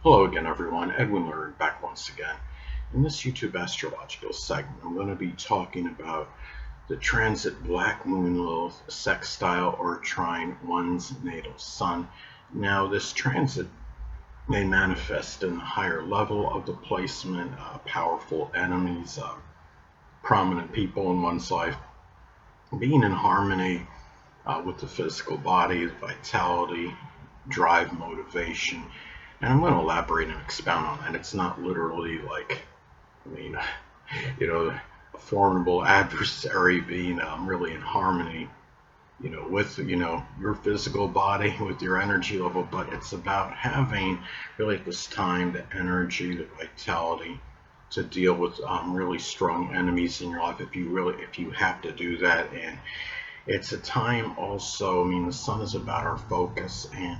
Hello again, everyone. Edwin Learnard back once again. In this YouTube astrological segment, I'm going to be talking about the transit Black Moon Lilith Sextile or Trine one's natal sun. Now, this transit may manifest in the higher level of the placement, powerful enemies, prominent people in one's life, being in harmony with the physical body, vitality, drive, motivation. And I'm going to elaborate and expound on that. It's not literally like, I mean, a formidable adversary being really in harmony, with, your physical body, with your energy level, but it's about having really at this time the energy, the vitality to deal with really strong enemies in your life if you have to do that. And it's a time also, the sun is about our focus, and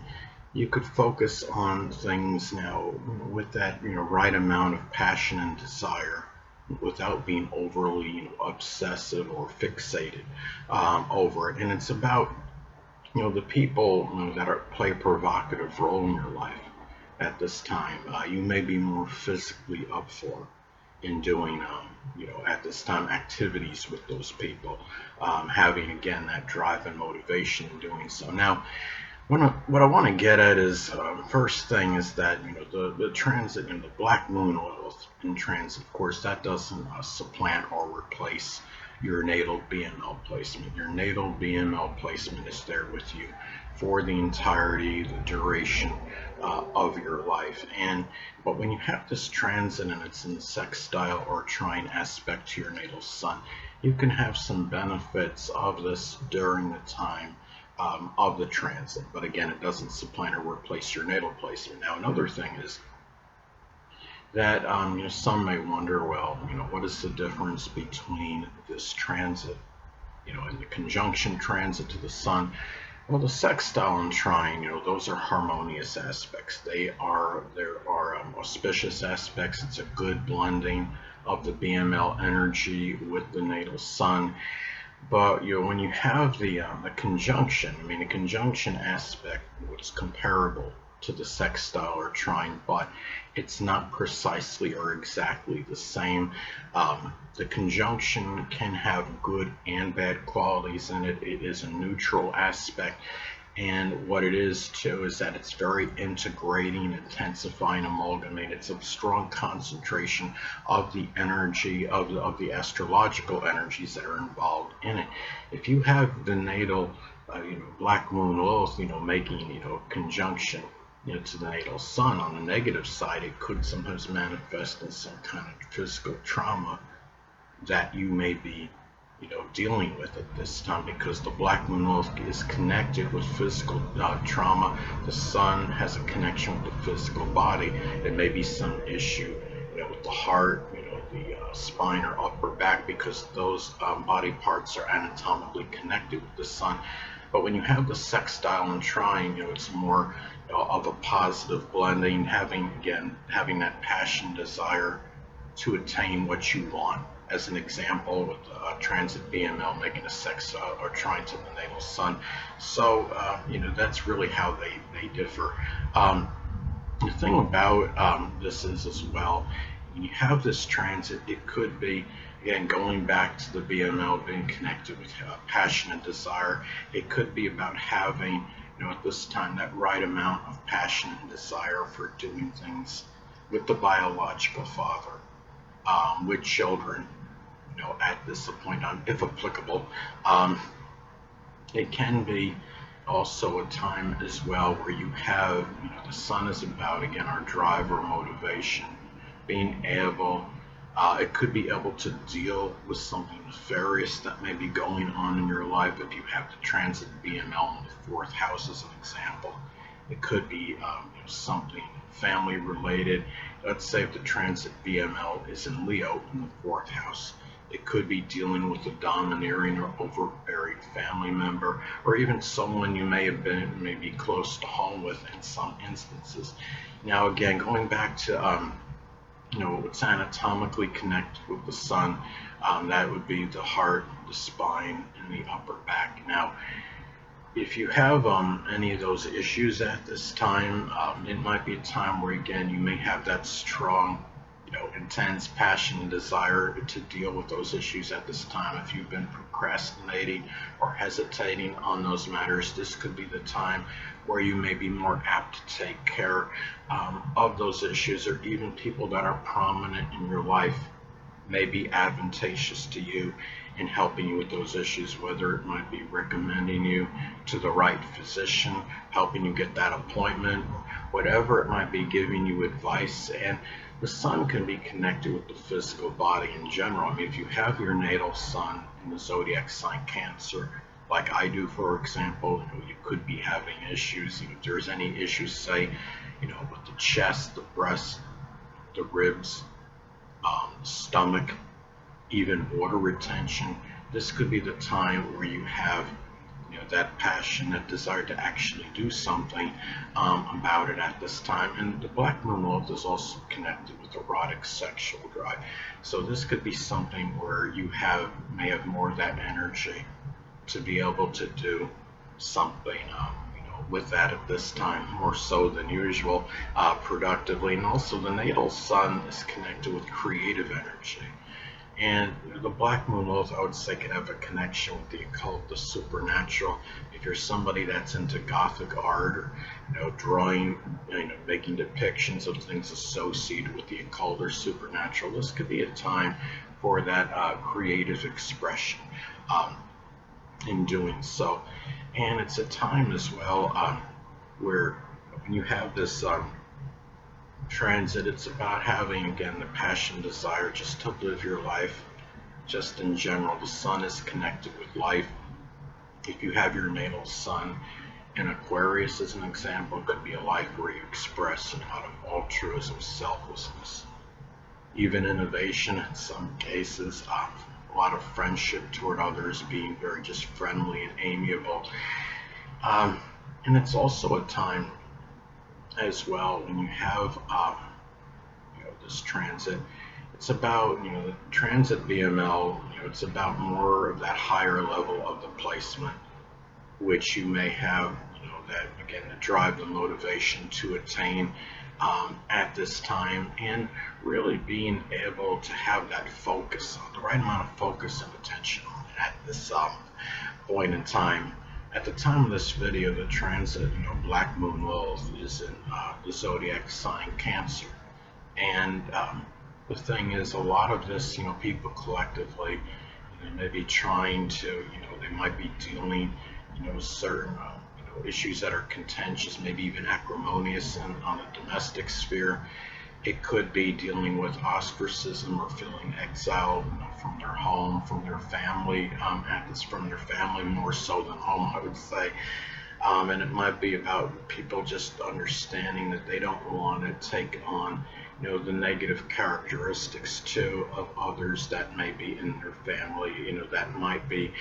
you could focus on things now with that right amount of passion and desire without being overly obsessive or fixated over it. And it's about the people that play a provocative role in your life at this time. You may be more physically up for in doing at this time activities with those people, having again that drive and motivation in doing so. Now, what I want to get at is, first thing is that the transit and the Black Moon Lilith in transit, of course, that doesn't supplant or replace your natal BML placement. Your natal BML placement is there with you for the entirety, the duration of your life. But when you have this transit and it's in sextile or trine aspect to your natal sun, you can have some benefits of this during the time of the transit, but again, it doesn't supplant or replace your natal placement. Now, another thing is that some may wonder, well, what is the difference between this transit, and the conjunction transit to the sun? Well, the sextile and trine, those are harmonious aspects. There are auspicious aspects. It's a good blending of the BML energy with the natal sun. But when you have the conjunction, the conjunction aspect was comparable to the sextile or trine, but it's not precisely or exactly the same. The conjunction can have good and bad qualities in it. It is a neutral aspect. And what it is too is that it's very integrating, intensifying, amalgamating. It's a strong concentration of the energy of the astrological energies that are involved in it. If you have the natal, Black Moon Lilith, making conjunction, to the natal sun on the negative side, it could sometimes manifest in some kind of physical trauma that you may be dealing with at this time, because the Black Moon Lilith is connected with physical trauma. The sun has a connection with the physical body. It may be some issue, with the heart, the spine or upper back, because those body parts are anatomically connected with the sun. But when you have the sextile and trine, it's more of a positive blending, having that passion, desire to attain what you want. As an example, with transit BML making a sextile or trine to the natal sun. So, that's really how they differ. The thing about this is as well, when you have this transit, it could be, again, going back to the BML being connected with passion and desire, it could be about having, at this time, that right amount of passion and desire for doing things with the biological father, with children, at this point on, if applicable. It can be also a time as well where you have, the sun is about, again, our drive or motivation, being able, it could be able to deal with something nefarious that may be going on in your life. If you have the transit BML in the fourth house as an example, it could be something family related. Let's say if the transit BML is in Leo in the fourth house, it could be dealing with a domineering or overbearing family member, or even someone you may have been maybe close to home with in some instances. Now, again, going back to what's anatomically connected with the sun, that would be the heart, the spine, and the upper back. Now, if you have any of those issues at this time, it might be a time where again you may have that strong, intense passion and desire to deal with those issues at this time. If you've been procrastinating or hesitating on those matters, this could be the time where you may be more apt to take care of those issues, or even people that are prominent in your life may be advantageous to you in helping you with those issues, whether it might be recommending you to the right physician, helping you get that appointment, whatever it might be, giving you advice. And the sun can be connected with the physical body in general. I mean, if you have your natal sun in the zodiac sign Cancer, like I do, for example, you could be having issues. If there's any issues, say, with the chest, the breast, the ribs, stomach, even water retention, this could be the time where you have that passion, that desire to actually do something about it at this time. And the Black Moon Lilith is also connected with erotic sexual drive. So this could be something where you may have more of that energy to be able to do something with that at this time, more so than usual, productively. And also the natal sun is connected with creative energy. And the Black Moon Lilith, I would say, can have a connection with the occult, the supernatural. If you're somebody that's into Gothic art, or drawing, making depictions of things associated with the occult or supernatural, this could be a time for that creative expression in doing so. And it's a time as well where when you have this transit, it's about having, again, the passion, desire just to live your life, just in general. The sun is connected with life. If you have your natal sun in Aquarius, as an example, it could be a life where you express a lot of altruism, selflessness, even innovation in some cases, a lot of friendship toward others, being very just friendly and amiable. And it's also a time as well when you have this transit. It's about the transit BML. It's about more of that higher level of the placement, which you may have that, again, the drive, the motivation to attain at this time, and really being able to have that focus, the right amount of focus and attention on it at this point in time. At the time of this video, the transit, Black Moon Lilith is in the zodiac sign Cancer. And the thing is, a lot of this, people collectively, may be trying to, they might be dealing, with certain, issues that are contentious, maybe even acrimonious on a domestic sphere. It could be dealing with ostracism or feeling exiled from their home, from their family, from their family more so than home, I would say. And it might be about people just understanding that they don't want to take on, the negative characteristics too of others that may be in their family, that might be,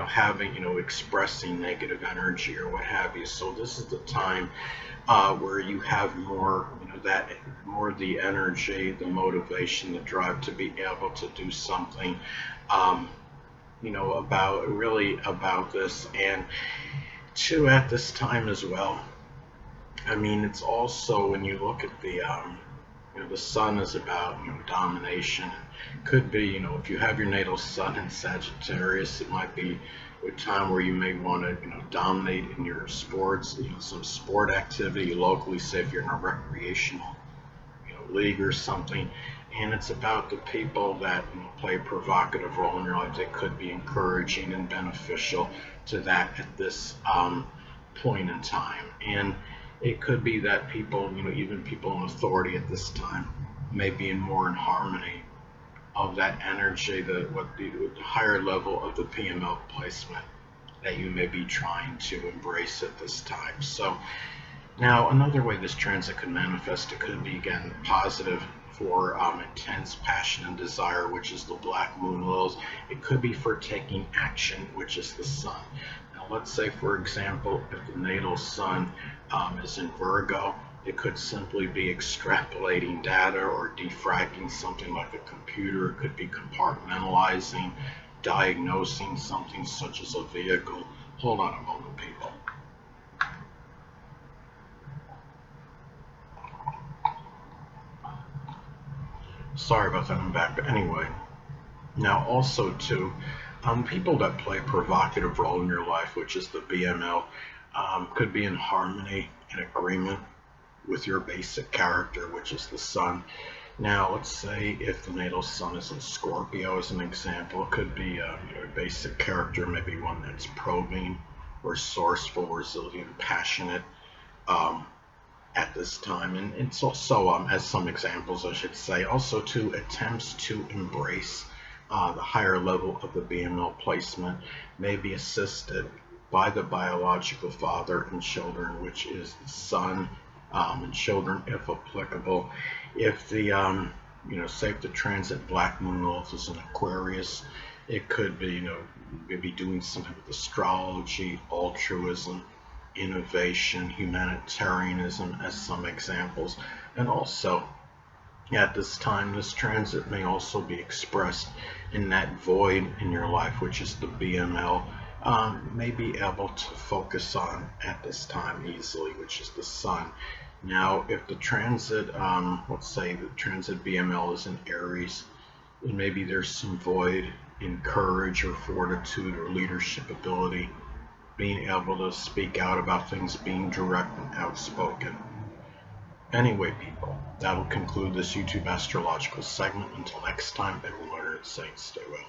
having, expressing negative energy or what have you. So this is the time where you have more, that more of the energy, the motivation, the drive to be able to do something, about this. And two, at this time as well, I mean, it's also, when you look at the the sun is about domination. Could be, if you have your natal sun in Sagittarius, it might be a time where you may want to dominate in your sports, some sport activity locally, say if you're in a recreational league or something. And it's about the people that play a provocative role in your life that could be encouraging and beneficial to that at this point in time. And it could be that people, even people in authority at this time, may be more in harmony of that energy, the higher level of the PML placement that you may be trying to embrace at this time. So now another way this transit could manifest, it could be, again, positive for intense passion and desire, which is the Black Moon Lilith. It could be for taking action, which is the sun. Now let's say, for example, if the natal sun is in Virgo, it could simply be extrapolating data or defracking something like a computer. It could be compartmentalizing, diagnosing something such as a vehicle. Hold on a moment, people. Sorry about that, I'm back. But anyway, now also too, people that play a provocative role in your life, which is the BML, could be in harmony and agreement with your basic character, which is the sun. Now, let's say if the natal sun is in Scorpio, as an example, it could be a basic character, maybe one that's probing, resourceful, resilient, passionate um, at this time. And it's also, as some examples, I should say, also to attempts to embrace the higher level of the BML placement may be assisted by the biological father and children, which is the sun, and children, if applicable. If the say if the transit Black Moon Lilith is in Aquarius, it could be maybe doing something with astrology, altruism, innovation, humanitarianism as some examples. And also at this time, this transit may also be expressed in that void in your life, which is the BML, may be able to focus on at this time easily, which is the sun. Now, if the transit, let's say the transit BML is in Aries, and maybe there's some void in courage or fortitude or leadership ability, being able to speak out about things, being direct and outspoken. Anyway, people, that'll conclude this YouTube astrological segment. Until next time, Edwin Learnard saying stay well.